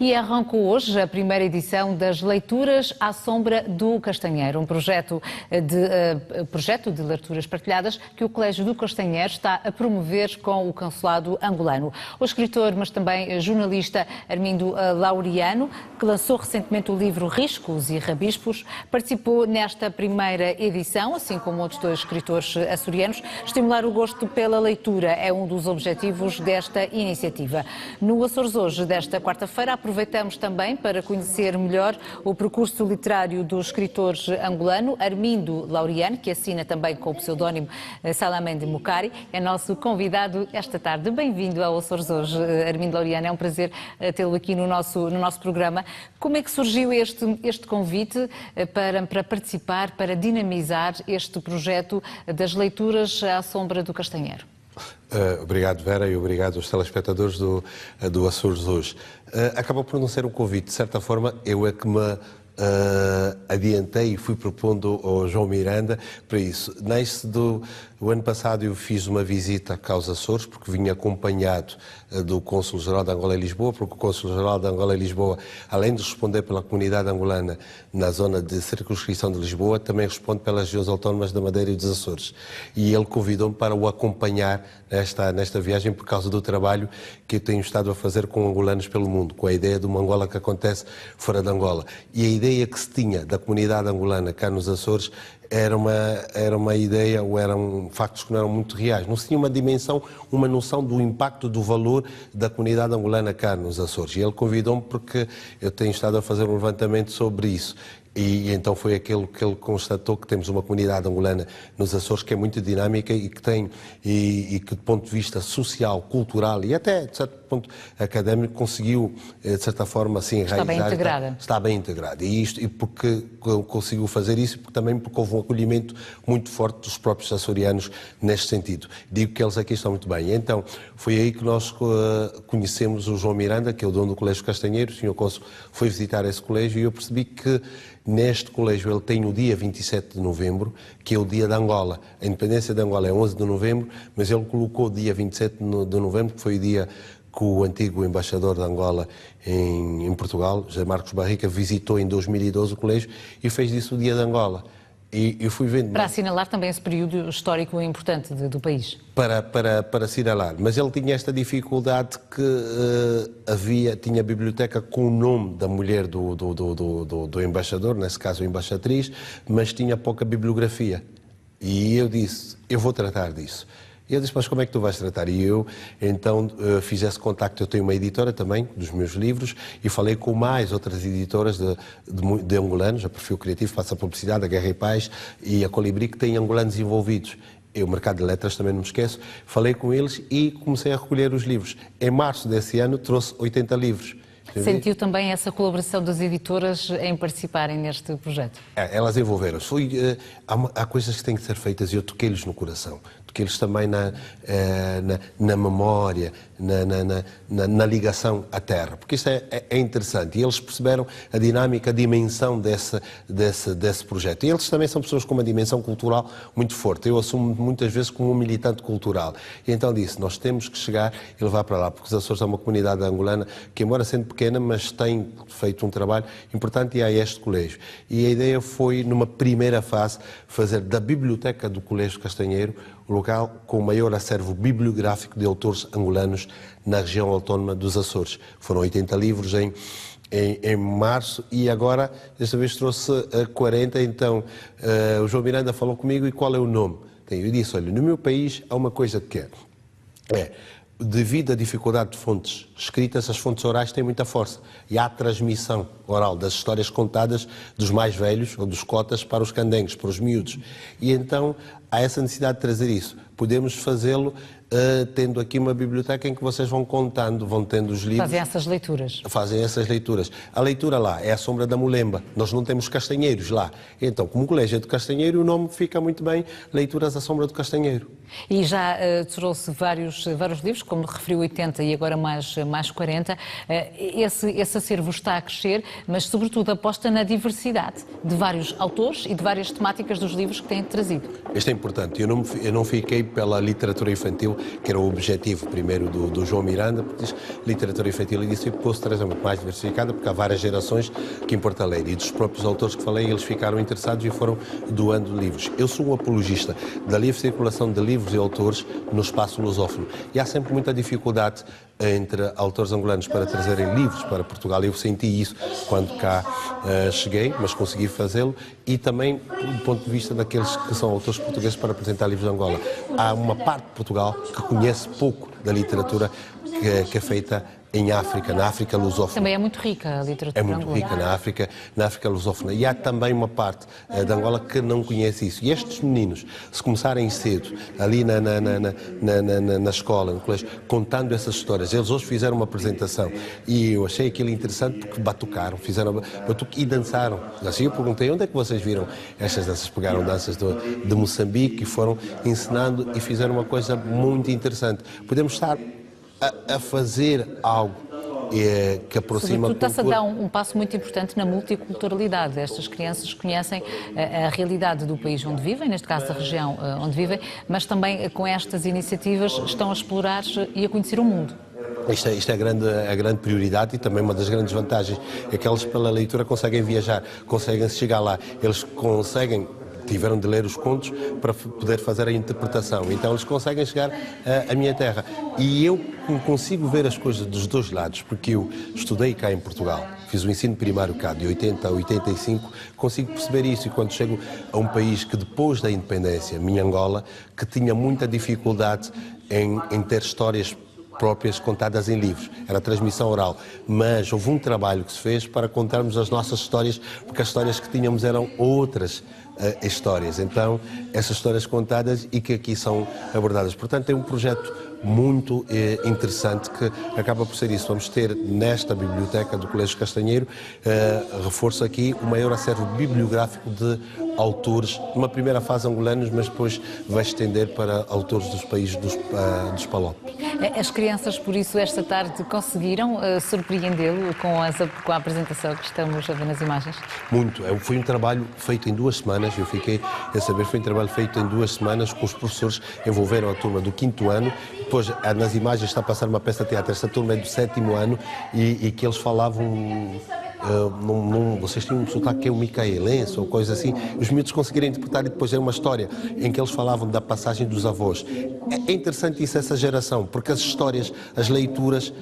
E arrancou hoje a primeira edição das Leituras à Sombra do Castanheiro, um projeto de leituras partilhadas que o Colégio do Castanheiro está a promover com o consulado angolano. O escritor, mas também jornalista Armindo Laureano, que lançou recentemente o livro Riscos e Rabispos, participou nesta primeira edição, assim como outros dois escritores açorianos. Estimular o gosto pela leitura é um dos objetivos desta iniciativa. No Açores hoje, desta quarta-feira, aproveitamos também para conhecer melhor o percurso literário do escritor angolano Armindo Laureano, que assina também com o pseudónimo Salamende Mukari. É nosso convidado esta tarde. Bem-vindo ao Açores hoje, Armindo Laureano. É um prazer tê-lo aqui no nosso programa. Como é que surgiu este convite para participar, para dinamizar este projeto das leituras à sombra do Castanheiro? Obrigado, Vera, e obrigado aos telespectadores do Açores hoje. Acabou por não ser um convite. De certa forma, eu é que me adiantei e fui propondo ao João Miranda para isso. O ano passado eu fiz uma visita aos Açores, porque vinha acompanhado do Cônsul-Geral de Angola em Lisboa, porque o Cônsul-Geral de Angola em Lisboa, além de responder pela comunidade angolana na zona de circunscrição de Lisboa, também responde pelas regiões autónomas da Madeira e dos Açores. E ele convidou-me para o acompanhar nesta viagem por causa do trabalho que eu tenho estado a fazer com angolanos pelo mundo, com a ideia de uma Angola que acontece fora de Angola. E a ideia que se tinha da comunidade angolana cá nos Açores era uma ideia, ou eram factos que não eram muito reais. Não se tinha uma dimensão, uma noção do impacto, do valor da comunidade angolana cá nos Açores. E ele convidou-me porque eu tenho estado a fazer um levantamento sobre isso. E então foi aquilo que ele constatou, que temos uma comunidade angolana nos Açores que é muito dinâmica e que tem, e que do ponto de vista social, cultural e até de certo ponto académico conseguiu, de certa forma, assim, enraizar. Está bem integrada. Está bem integrada. E porque conseguiu fazer isso, também porque houve um acolhimento muito forte dos próprios açorianos neste sentido. Digo que eles aqui estão muito bem. Então, foi aí que nós conhecemos o João Miranda, que é o dono do Colégio Castanheiro. O senhor Cônsul foi visitar esse colégio e eu percebi que neste colégio ele tem o dia 27 de novembro, que é o dia de Angola. A independência de Angola é 11 de novembro, mas ele colocou o dia 27 de novembro, que foi o dia que o antigo embaixador de Angola em Portugal, José Marcos Barrica, visitou em 2012 o colégio e fez disso o dia de Angola. E eu fui vendo... Para assinalar também esse período histórico importante do país. Para assinalar. Mas ele tinha esta dificuldade que tinha a biblioteca com o nome da mulher do embaixador, nesse caso a embaixatriz, mas tinha pouca bibliografia. E eu disse, eu vou tratar disso. E ele disse, mas como é que tu vais tratar? E eu, então, fiz esse contacto. Eu tenho uma editora também, dos meus livros, e falei com mais outras editoras de angolanos, a Perfil Criativo, Faça Publicidade, a Guerra e Paz e a Colibri, que têm angolanos envolvidos. O Mercado de Letras, também não me esqueço. Falei com eles e comecei a recolher os livros. Em março desse ano, trouxe 80 livros. Sentiu também essa colaboração das editoras em participarem neste projeto? Elas envolveram-se. Há coisas que têm que ser feitas e eu toquei-lhes no coração. Toquei-lhes também na memória, na ligação à terra. Porque isso é interessante. E eles perceberam a dinâmica, a dimensão desse projeto. E eles também são pessoas com uma dimensão cultural muito forte. Eu assumo muitas vezes como um militante cultural. E então disse, nós temos que chegar e levar para lá. Porque os Açores são uma comunidade angolana que, embora sendo pequena, mas tem feito um trabalho importante e há este colégio. E a ideia foi, numa primeira fase, fazer da biblioteca do Colégio Castanheiro o local com o maior acervo bibliográfico de autores angolanos na região autónoma dos Açores. Foram 80 livros em março e agora, desta vez, trouxe 40. Então, o João Miranda falou comigo e qual é o nome? Eu disse, olha, no meu país há uma coisa que devido à dificuldade de fontes escritas, as fontes orais têm muita força. E há a transmissão oral das histórias contadas dos mais velhos, ou dos cotas, para os candengos, para os miúdos. E então há essa necessidade de trazer isso. Podemos fazê-lo tendo aqui uma biblioteca em que vocês vão contando, vão tendo os livros. Fazem essas leituras. Fazem essas leituras. A leitura lá é a sombra da Mulemba. Nós não temos castanheiros lá. Então, como o colégio é do Castanheiro, o nome fica muito bem, Leituras à Sombra do Castanheiro. E já trouxe vários livros, como referiu 80 e agora mais 40. Esse acervo está a crescer, mas sobretudo aposta na diversidade de vários autores e de várias temáticas dos livros que têm trazido. Isto é importante. Eu não fiquei optei pela literatura infantil, que era o objetivo primeiro do João Miranda, porque diz literatura infantil, e disse que é muito mais diversificada, porque há várias gerações que importa ler. E dos próprios autores que falei, eles ficaram interessados e foram doando livros. Eu sou um apologista da livre circulação de livros e autores no espaço lusófono. E há sempre muita dificuldade entre autores angolanos para trazerem livros para Portugal. Eu senti isso quando cá cheguei, mas consegui fazê-lo, e também do ponto de vista daqueles que são autores portugueses para apresentar livros de Angola. Há uma parte de Portugal que conhece pouco da literatura que é feita em África, na África lusófona. Também é muito rica a literatura É muito angolana. rica na África lusófona. E há também uma parte de Angola que não conhece isso. E estes meninos, se começarem cedo, ali na escola, no colégio, contando essas histórias, eles hoje fizeram uma apresentação e eu achei aquilo interessante porque batucaram, fizeram batuque e dançaram. Assim eu perguntei, onde é que vocês viram estas danças? Pegaram danças de Moçambique e foram ensinando e fizeram uma coisa muito interessante. Podemos estar a fazer algo que aproxima a cultura. Está-se a dar um passo muito importante na multiculturalidade. Estas crianças conhecem a realidade do país onde vivem, neste caso da região onde vivem, mas também com estas iniciativas estão a explorar e a conhecer o mundo. Isto é a grande prioridade, e também uma das grandes vantagens é que eles pela leitura conseguem viajar, conseguem chegar lá, eles tiveram de ler os contos para poder fazer a interpretação. Então eles conseguem chegar à minha terra. E eu consigo ver as coisas dos dois lados, porque eu estudei cá em Portugal, fiz o ensino primário cá, de 80 a 85, consigo perceber isso. E quando chego a um país que depois da independência, minha Angola, que tinha muita dificuldade em ter histórias próprias contadas em livros, era transmissão oral, mas houve um trabalho que se fez para contarmos as nossas histórias, porque as histórias que tínhamos eram outras histórias, então essas histórias contadas e que aqui são abordadas. Portanto, é um projeto muito interessante que acaba por ser isso. Vamos ter nesta biblioteca do Colégio Castanheiro, reforço aqui, o maior acervo bibliográfico de autores, numa primeira fase angolanos, mas depois vai estender para autores dos países dos Palop. As crianças, por isso, esta tarde conseguiram surpreendê-lo com a apresentação que estamos a ver nas imagens? Muito. Foi um trabalho feito em 2 semanas, eu fiquei a saber, foi um trabalho feito em 2 semanas, com os professores envolveram a turma do 5º ano, depois nas imagens está a passar uma peça de teatro, esta turma é do 7º ano e que eles falavam... vocês tinham um sotaque que é o micaelense ou coisa assim, os miúdos conseguiram interpretar, e depois era uma história em que eles falavam da passagem dos avós. É interessante isso, essa geração, porque as histórias, as leituras,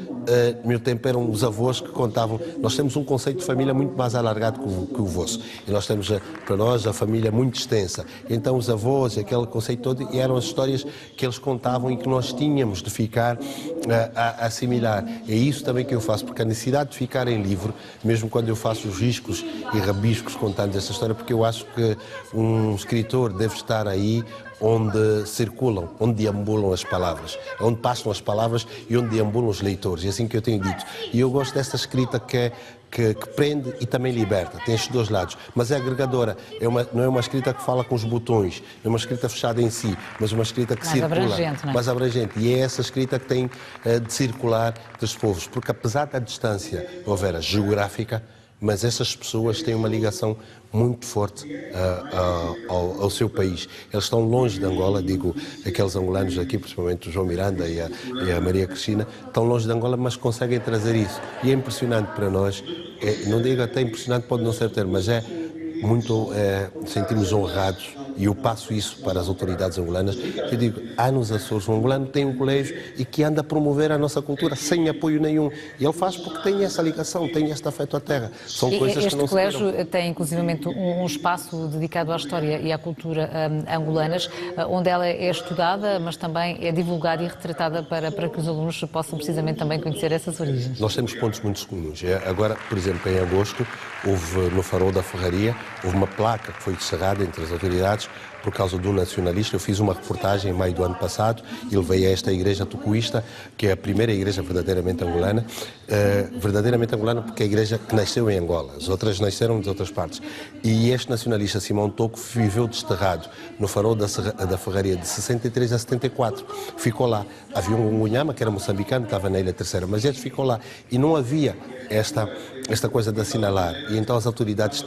no meu tempo eram os avós que contavam. Nós temos um conceito de família muito mais alargado que o vosso, e nós temos, para nós, a família muito extensa. Então os avós, aquele conceito todo, e eram as histórias que eles contavam e que nós tínhamos de ficar a assimilar. É isso também que eu faço, porque a necessidade de ficar em livro, mesmo quando eu faço os riscos e rabiscos contando essa história, porque eu acho que um escritor deve estar aí onde circulam, onde deambulam as palavras, onde passam as palavras e onde deambulam os leitores, é assim que eu tenho dito. E eu gosto dessa escrita que prende e também liberta, tem estes 2 lados, mas é agregadora, não é uma escrita que fala com os botões, não é uma escrita fechada em si, mas uma escrita que circula, abrangente, não é? mais abrangente, e é essa escrita que tem de circular dos povos, porque apesar da distância, Vera, geográfica, mas essas pessoas têm uma ligação muito forte ao seu país. Eles estão longe de Angola, digo, aqueles angolanos aqui, principalmente o João Miranda e a Maria Cristina, estão longe de Angola, mas conseguem trazer isso. E é impressionante para nós, não digo até impressionante, pode não ser o termo, mas é muito, sentimos honrados, e eu passo isso para as autoridades angolanas. Eu digo, há nos Açores, um angolano tem um colégio e que anda a promover a nossa cultura sem apoio nenhum. E ele faz porque tem essa ligação, tem este afeto à terra. São coisas que não se viram. Este colégio tem inclusivamente um espaço dedicado à história e à cultura angolanas, onde ela é estudada, mas também é divulgada e retratada para que os alunos possam precisamente também conhecer essas origens. Nós temos pontos muito comuns. Agora, por exemplo, em agosto, houve no Farol da Ferraria, houve uma placa que foi descerrada entre as autoridades por causa do nacionalista. Eu fiz uma reportagem em maio do ano passado e levei a esta igreja tucuísta, que é a primeira igreja verdadeiramente angolana porque é a igreja que nasceu em Angola, as outras nasceram de outras partes. E este nacionalista, Simão Toco, viveu desterrado no Farol da Ferraria de 63 a 74. Ficou lá. Havia um Ngunhama, que era moçambicano, estava na Ilha Terceira, mas este ficou lá. E não havia esta coisa de assinalar. E então as autoridades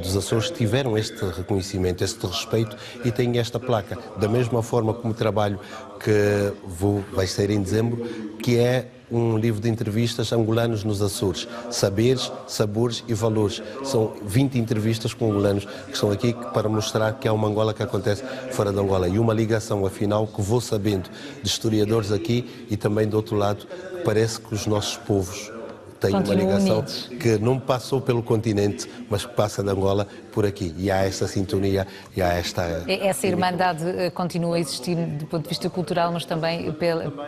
dos Açores tiveram este reconhecimento, este respeito e tem esta placa. Da mesma forma como o trabalho que vai sair em dezembro, que é um livro de entrevistas angolanos nos Açores, Saberes, Sabores e Valores. São 20 entrevistas com angolanos que estão aqui para mostrar que há uma Angola que acontece fora de Angola e uma ligação, afinal, que vou sabendo de historiadores aqui e também do outro lado, parece que os nossos povos têm uma ligação que não passou pelo continente, mas que passa de Angola por aqui. E há esta sintonia e há esta... Essa irmandade continua a existir do ponto de vista cultural, mas também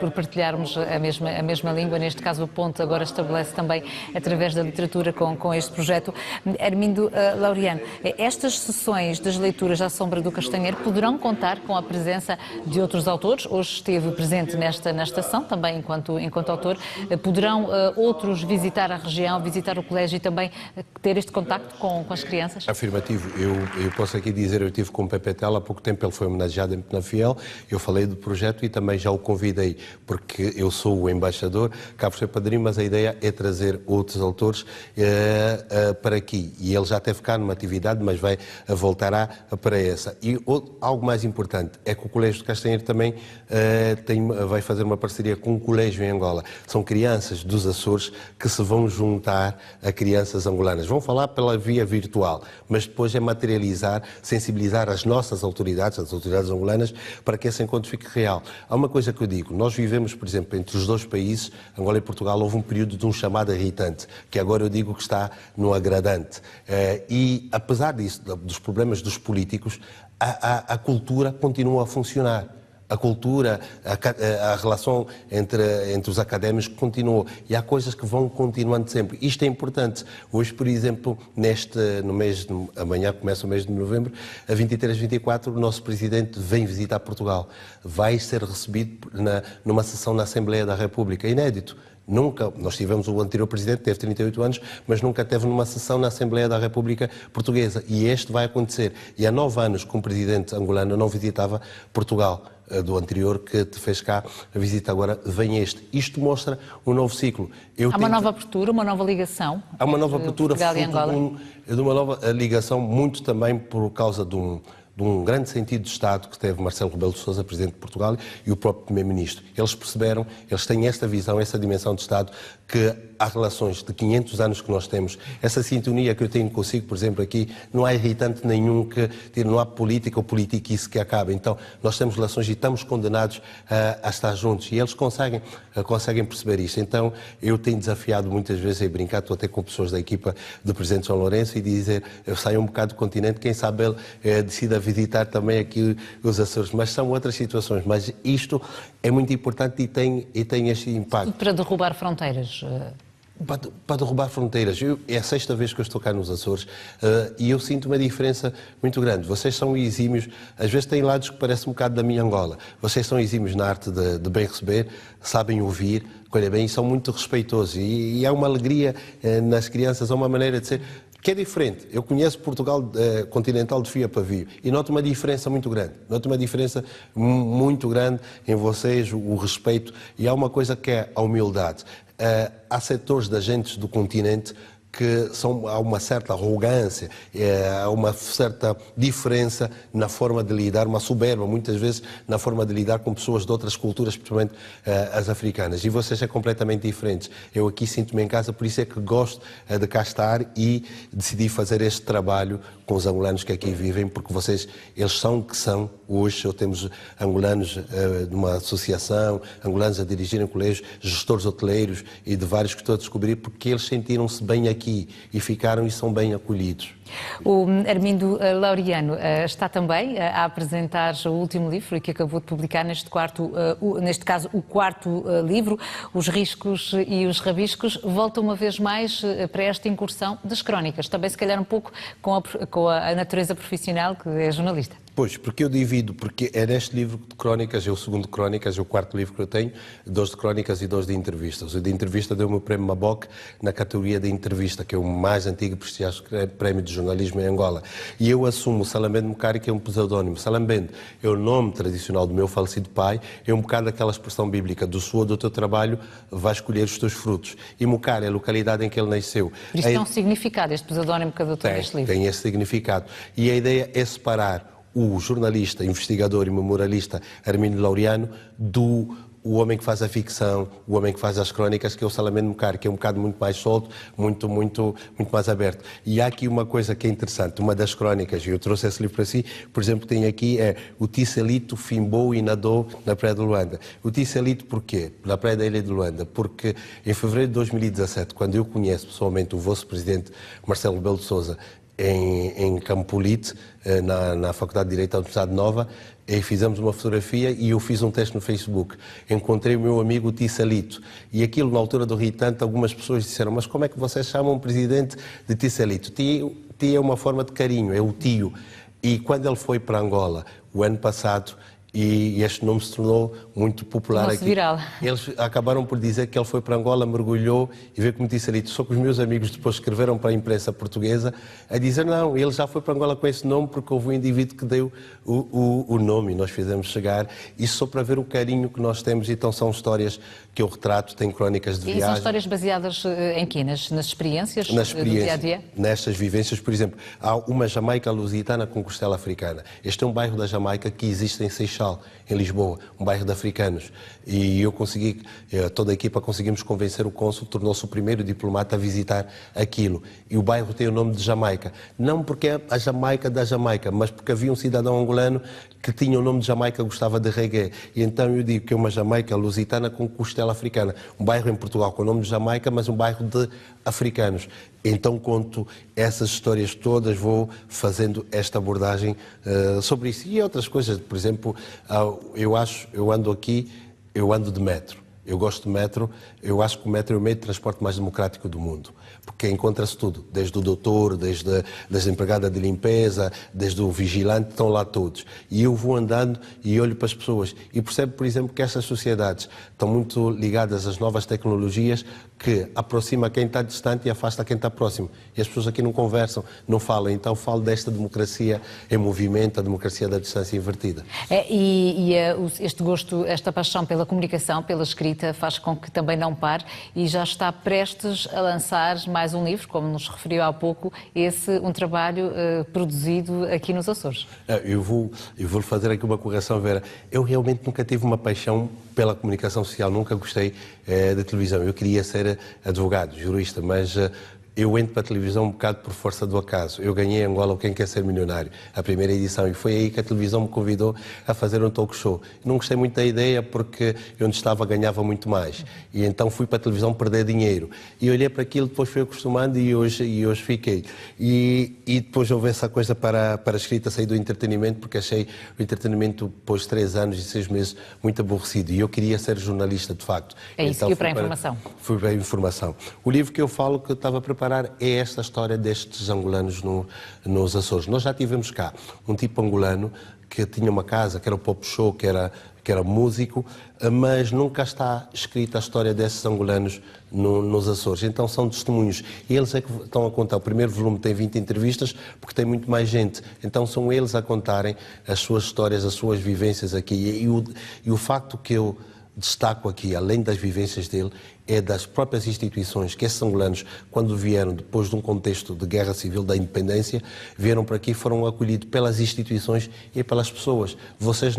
por partilharmos a mesma língua. Neste caso, a ponte agora estabelece também através da literatura com este projeto. Armindo Laureano, estas sessões das leituras à sombra do Castanheiro poderão contar com a presença de outros autores? Hoje esteve presente nesta ação, também enquanto autor. Poderão outros visitar a região, visitar o colégio e também ter este contacto com as crianças? Afirmativo. Eu posso aqui dizer, eu estive com o Pepe Tela há pouco tempo, ele foi homenageado em Penafiel, eu falei do projeto e também já o convidei, porque eu sou o embaixador, cá por ser padrinho, mas a ideia é trazer outros autores para aqui. E ele já teve cá numa atividade, mas voltará para essa. E algo mais importante é que o Colégio de Castanheiro também vai fazer uma parceria com um colégio em Angola. São crianças dos Açores que se vão juntar a crianças angolanas. Vão falar pela via virtual, mas depois é materializar, sensibilizar as nossas autoridades, as autoridades angolanas, para que esse encontro fique real. Há uma coisa que eu digo, nós vivemos, por exemplo, entre os dois países, Angola e Portugal, houve um período de um chamado irritante, que agora eu digo que está no agradante. E apesar disso, dos problemas dos políticos, a cultura continua a funcionar. A cultura, a relação entre os académicos continuou e há coisas que vão continuando sempre. Isto é importante. Hoje, por exemplo, amanhã começa o mês de novembro, a 23 e 24, o nosso Presidente vem visitar Portugal. Vai ser recebido numa sessão na Assembleia da República. Inédito. Nunca, nós tivemos o anterior Presidente, teve 38 anos, mas nunca teve numa sessão na Assembleia da República Portuguesa. E este vai acontecer. E há 9 anos que um Presidente angolano não visitava Portugal. Do anterior que te fez cá a visita, agora vem este. Isto mostra um novo ciclo. Há uma nova abertura, uma nova ligação. Há uma nova abertura, fruto de uma nova ligação, muito também por causa de um grande sentido de Estado que teve Marcelo Rebelo de Sousa, Presidente de Portugal, e o próprio Primeiro-Ministro. Eles perceberam, eles têm esta visão, essa dimensão de Estado, que há relações de 500 anos que nós temos. Essa sintonia que eu tenho consigo, por exemplo, aqui, não há irritante nenhum, não há política ou politiquice que acabe. Então, nós temos relações e estamos condenados a estar juntos. E eles conseguem perceber isto. Então, eu tenho desafiado muitas vezes a brincar, estou até com pessoas da equipa do Presidente João Lourenço, e dizer, eu saio um bocado do continente, quem sabe ele decida visitar também aqui os Açores. Mas são outras situações. Mas isto é muito importante e tem este impacto. Para derrubar fronteiras. Para derrubar fronteiras. É a 6ª vez que eu estou cá nos Açores e eu sinto uma diferença muito grande. Vocês são exímios, às vezes têm lados que parecem um bocado da minha Angola. Vocês são exímios na arte de bem receber, sabem ouvir, olha bem, e são muito respeitosos. E há uma alegria nas crianças, há uma maneira de ser que é diferente. Eu conheço Portugal continental de fio a pavio e noto uma diferença muito grande. Noto uma diferença muito grande em vocês, o respeito, e há uma coisa que é a humildade. Há setores da gente do continente que há uma certa arrogância, há uma certa diferença na forma de lidar, uma soberba, muitas vezes, na forma de lidar com pessoas de outras culturas, principalmente as africanas. E vocês são completamente diferentes. Eu aqui sinto-me em casa, por isso é que gosto de cá estar e decidi fazer este trabalho com os angolanos que aqui vivem, porque eles são o que são. Hoje temos angolanos de uma associação, angolanos a dirigirem colégios, gestores hoteleiros e de vários que estou a descobrir, porque eles sentiram-se bem aqui e ficaram e são bem acolhidos. O Armindo Laureano está também a apresentar o último livro que acabou de publicar neste caso o quarto livro, Os Riscos e os Rabiscos. Volta uma vez mais para esta incursão das crónicas, também se calhar um pouco com a natureza profissional que é jornalista. Pois, porque eu divido, porque é neste livro de crónicas, é o segundo de crónicas, é o quarto livro que eu tenho, 2 de crónicas e 2 de entrevistas. O de entrevista deu-me o prémio Maboc na categoria de entrevista, que é o mais antigo e prestigioso prémio de jornalismo em Angola. E eu assumo o Salambendo Mukari, que é um pseudónimo. Salambendo é o nome tradicional do meu falecido pai, é um bocado aquela expressão bíblica, do suor do teu trabalho vais colher os teus frutos. E Mukari é a localidade em que ele nasceu. Isto tem um significado, este pseudónimo que adotou neste livro. Tem esse significado. E a ideia é separar o jornalista, investigador e memorialista Hermínio Laureano o homem que faz a ficção, o homem que faz as crónicas, que é o Salamene Mucari, que é um bocado muito mais solto, muito mais aberto. E há aqui uma coisa que é interessante, uma das crónicas, e eu trouxe esse livro para si, por exemplo, tem aqui, o Tisselito fimbou e nadou na Praia de Luanda. O Tisselito porquê? Na Praia da Ilha de Luanda, porque em fevereiro de 2017, quando eu conheço pessoalmente o vosso presidente Marcelo Rebelo de Sousa, em Campolite, na Faculdade de Direito da Universidade Nova, e fizemos uma fotografia e eu fiz um teste no Facebook. Encontrei o meu amigo Tisselito. E aquilo, na altura do Rio Tanto, algumas pessoas disseram: mas como é que vocês chamam um presidente de Tisselito? Tio é uma forma de carinho, é o tio. E quando ele foi para Angola, o ano passado, e este nome se tornou muito popular aqui. Viral. Eles acabaram por dizer que ele foi para Angola, mergulhou e veio como Tisselito. Só que os meus amigos depois escreveram para a imprensa portuguesa a dizer: não, ele já foi para Angola com esse nome porque houve um indivíduo que deu o nome e nós fizemos chegar. Isso só para ver o carinho que nós temos. Então são histórias que eu retrato, tem crónicas de viagem. E são histórias baseadas em quê? Nas experiências do dia-a-dia? Nestas vivências. Por exemplo, há uma Jamaica lusitana com costela africana. Este é um bairro da Jamaica que existe em Seixal, em Lisboa, um bairro de africanos. E eu consegui, toda a equipa conseguimos convencer o cônsul, tornou-se o primeiro diplomata a visitar aquilo. E o bairro tem o nome de Jamaica. Não porque é a Jamaica da Jamaica, mas porque havia um cidadão angolano que tinha o nome de Jamaica, gostava de reggae. E então eu digo que é uma Jamaica lusitana com costela africana. Um bairro em Portugal com o nome de Jamaica, mas um bairro de africanos. Então conto essas histórias todas, vou fazendo esta abordagem sobre isso. E outras coisas, por exemplo, eu ando de metro. Eu gosto de metro, eu acho que o metro é o meio de transporte mais democrático do mundo, porque encontra-se tudo, desde o doutor, desde a empregada de limpeza, desde o vigilante, estão lá todos. E eu vou andando e olho para as pessoas e percebo, por exemplo, que estas sociedades estão muito ligadas às novas tecnologias que aproxima quem está distante e afasta quem está próximo. E as pessoas aqui não conversam, não falam. Então falo desta democracia em movimento, a democracia da distância invertida. Este gosto, esta paixão pela comunicação, pela escrita, faz com que também não pare e já está prestes a lançar mais um livro, como nos referiu há pouco, um trabalho produzido aqui nos Açores. Eu vou fazer aqui uma correção, Vera. Eu realmente nunca tive uma paixão pela comunicação social, nunca gostei da televisão. Eu queria ser advogado, jurista, mas eu entro para a televisão um bocado por força do acaso. Eu ganhei em Angola o Quem Quer Ser Milionário, a primeira edição, e foi aí que a televisão me convidou a fazer um talk show. Não gostei muito da ideia porque onde estava ganhava muito mais. E então fui para a televisão perder dinheiro. E olhei para aquilo, depois fui acostumando e hoje fiquei. E depois houve essa coisa para a escrita, sair do entretenimento, porque achei o entretenimento, depois de 3 anos e 6 meses, muito aborrecido. E eu queria ser jornalista, de facto. É isso, então, e para a informação? Fui para a informação. O livro que eu falo, que eu estava a preparar, é esta história destes angolanos nos Açores. Nós já tivemos cá um tipo angolano que tinha uma casa, que era o Pop Show, que era músico, mas nunca está escrita a história desses angolanos nos Açores. Então são testemunhos. Eles é que estão a contar. O primeiro volume tem 20 entrevistas, porque tem muito mais gente. Então são eles a contarem as suas histórias, as suas vivências aqui. E o facto que eu destaco aqui, além das vivências dele, é das próprias instituições, que esses angolanos, quando vieram depois de um contexto de guerra civil, da independência, vieram para aqui e foram acolhidos pelas instituições e pelas pessoas. Eles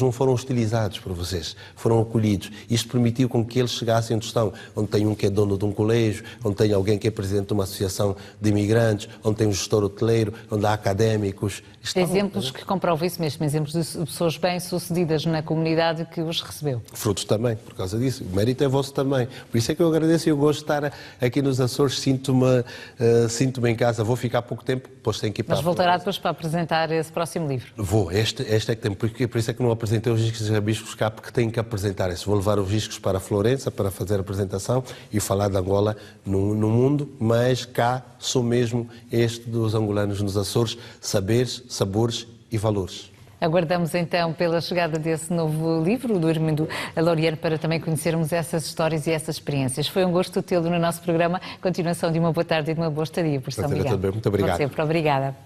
não foram hostilizados por vocês, foram acolhidos. Isto permitiu com que eles chegassem onde estão, onde tem um que é dono de um colégio, onde tem alguém que é presidente de uma associação de imigrantes, onde tem um gestor hoteleiro, onde há académicos. Exemplos que comprovam isso mesmo, exemplos de pessoas bem-sucedidas na comunidade que os recebeu. Frutos também, por causa disso. O mérito é vosso também. Por isso é que eu agradeço e eu gosto de estar aqui nos Açores, sinto-me em casa. Vou ficar pouco tempo, depois tenho que ir para... Mas voltará depois para apresentar esse próximo livro? Vou, este é que tem, por isso é que não apresentei os discos e rabiscos cá, porque tenho que apresentar esse. Vou levar os discos para Florença para fazer a apresentação e falar de Angola no mundo, mas cá sou mesmo este dos angolanos nos Açores, saberes, sabores e valores. Aguardamos então pela chegada desse novo livro, do Hermínio Laureano, para também conhecermos essas histórias e essas experiências. Foi um gosto tê-lo no nosso programa. Continuação de uma boa tarde e de uma boa estadia, por São Miguel. Muito obrigado. Sempre, obrigada.